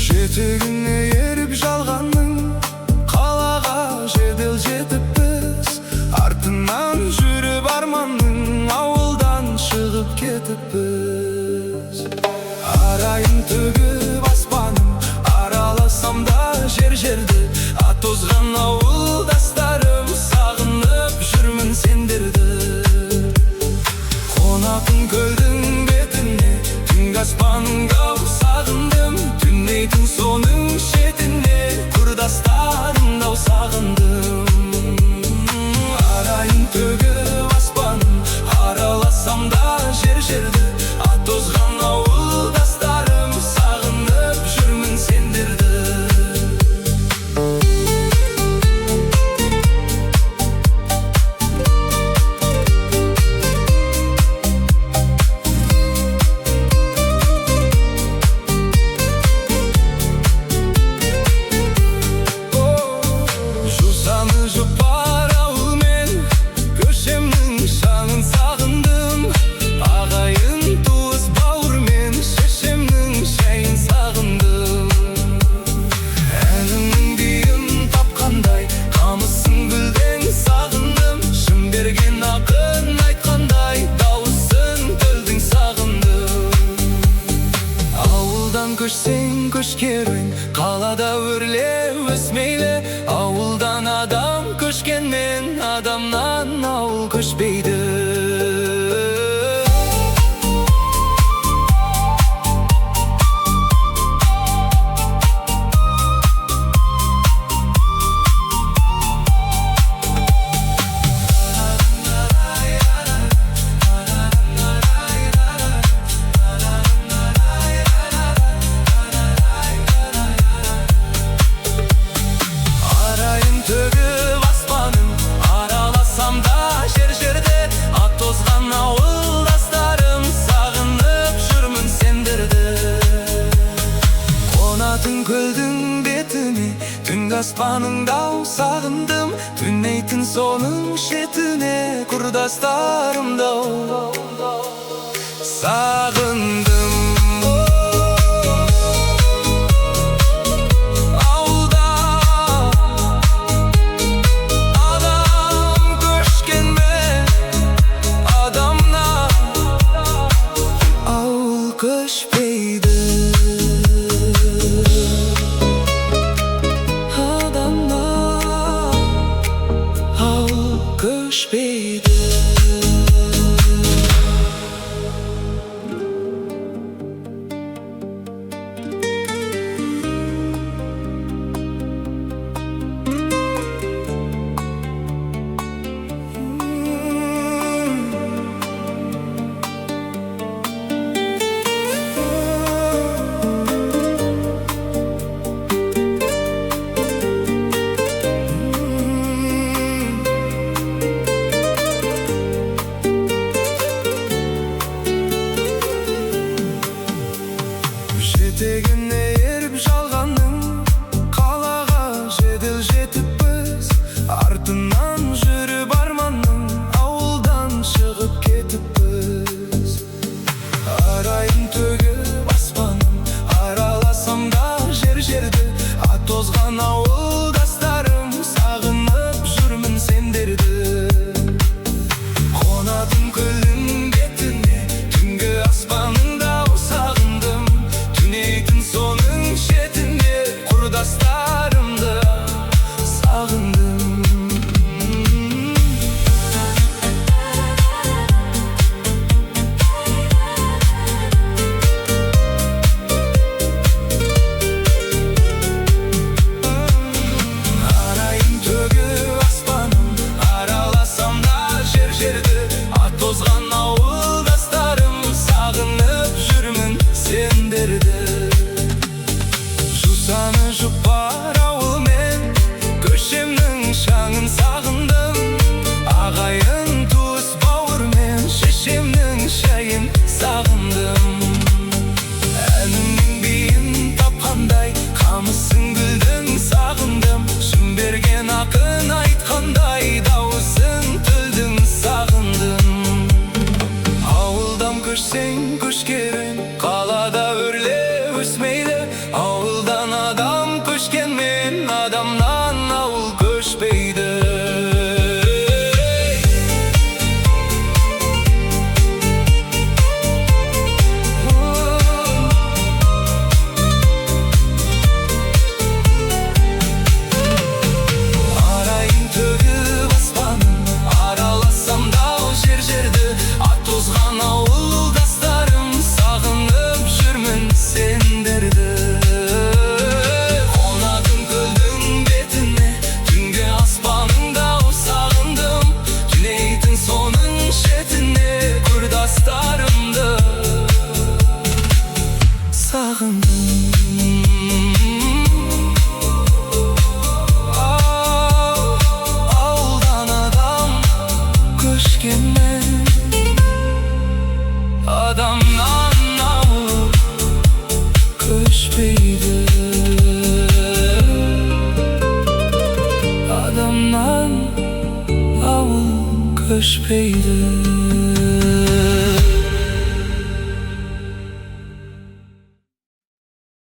Жетегіне еріп жалғанның қалаға жедел жетіппіз. Артынан жүріп арманның ауылдан шығып кетіппіз. Арайын төгіп аспаным, араласам да жер-жерді. Атозған ауылдастарым, сағынып жүрмін сендерді. Қонатын көлдің бетіне, түнгі аспанға сағындым. Түнейтін соның шетіне, құрдастарымды сағындым. Арайын төгіп аспаным, араласам да жер-жерді. Атозған ауылдастарым, сағынып жүрмін сендерді. Жусаны жұпар ауылмен көшемнің шаңын сағындым. Ағайын туыс бауырмен шешемнің шайын сағындым. Әнімнің биін тапқандай, қамысын гүлден сағындым. Шын берген ақын айтқандай, дауысын төлдің сағындым. Ауылдан көшсең көшкерін, қалада өрлеуіз мейлі. Ауылдан адам көшкенмен, адамнан ауыл көшпейді. Арайын төгіп аспаным, араласам да жер-жерде. Атозған ауылдастарым, сағынып жүрмін сендерді. Қонатын көлдің бетіне, түнгі аспаныңда сағындым. Түнейтін соның шетіне, құрдастарымды сағындым.